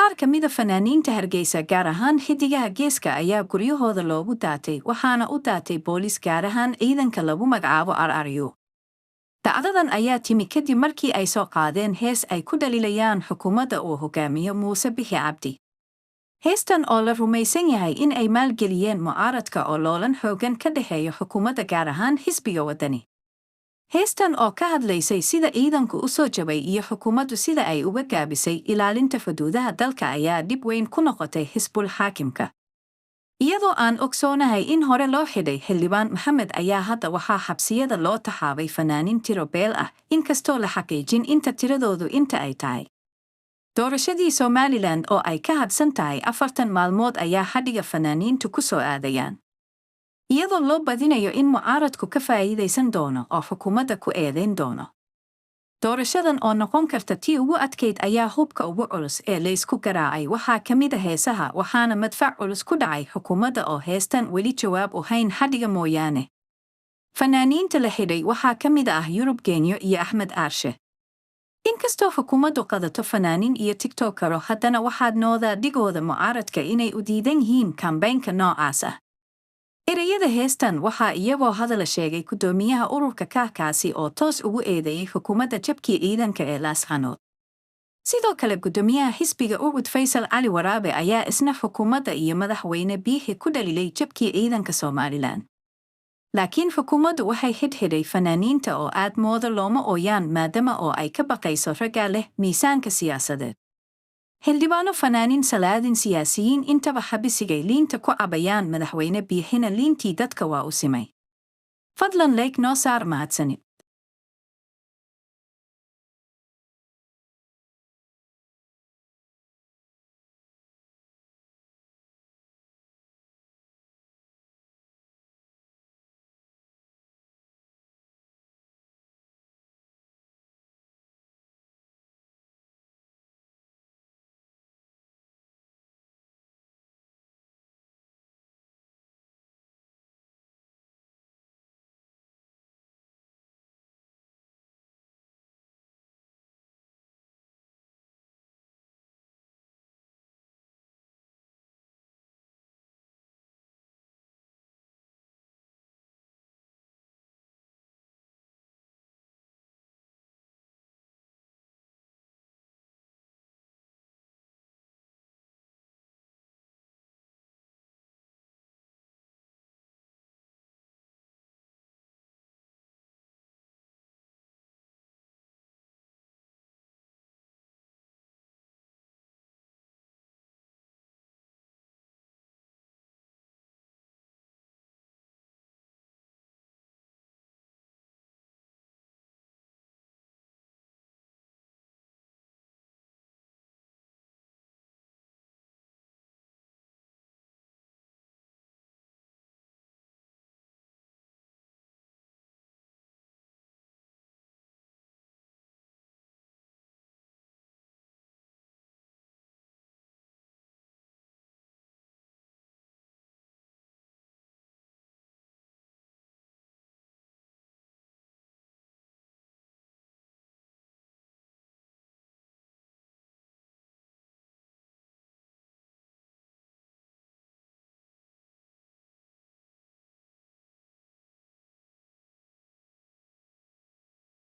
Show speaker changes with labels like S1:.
S1: Qaar ka mid a fanaaniinta Hargeysa gaar ahaan xidigaha geeska ayaa guryahooda loogu daatay waxaana u daatay boolis gaar ahaan ciidanka lagu magacaabo RRU. Dhacdadan ayaa timi kadib markii ay soo qaadeen hees ay ku dhaliilayaan xukuumadda uu hogaamiyo Muuse Bixi Cabdi. Heestan oo la rumaysan yahay in ay maalgeliyeen mucaaradka oo loolan xoogan ka dhexeeya xukuumadda gaar ahaan xisbiga waddani. Heestan oo ka hadlaysay sida ciidanku u soo jabay iyo xukuumaddu sida ay uga gaabisay ilaalinta xuduudaha dalka ayaa dhib weyn ku noqotay xisbul xaakimka. Iyadoo aan ogsoonahay in hore loo xidhay xildhibaan Maxamed ayaa hadda waxaa xabsiyada loo taxaabay fanaanin tiro beel ah inkastoo la xaqiijin inta tiradoodu inta ay tahay. Doorashadii Somaliland oo ay ka hadsan tahay 40 maalmood ayaa xadhiga fanaaniintu ku soo aadayaan. Iyadoo loo badinayo in mucaaradku ka faa'iidaysan doono oo xukuumadda ku eedayn doono. Doorashadan oo noqon karta tii ugu adkayd ayaa hubka ugu culus ee la isku garaacay waxaa ka mid ah heesaha waxaana madfac culus ku dhacay xukuumadda oo heestan weli jawaab u hayn xadhiga mooyaane. Fanaaniinta la xidhay waxaa ka mid ah Yurub Genyo iyo Axmed Aarshe. Inkastoo xukuumaddu qadato fanaanin iyo tiktokero haddana waxaad noodaa dhigooda mucaaradka inay u diidan yihiin kambaynka noocaas ah. Ereyada heestan waxaa iyagoo hadala sheegay guddoomiyaha ururka kaakaasi oo toos ugu eedeeyay xukuumadda jabkii ciidanka ee Laascanood. Sidoo kale guddoomiyaha xisbiga Ucud Faysal Cali Waraabe ayaa isna xukuumadda iyo madaxweyne Biixi ku dhaliilay jabkii ciidanka Somaliland. Laakiin xukuumaddu waxay xidhxidhay fanaaniinta oo aad moodo looma ooyaan maadaama oo ay ka baqayso ragga leh miisaanka siyaasadeed. Xildhibaano fanaanin salaadin siyaasiyiin intaba xabisigay liinta ku cabayaan madaxweyne Biixina liintii dadka waa u simay. Fadlan like noo saar mahadsanid.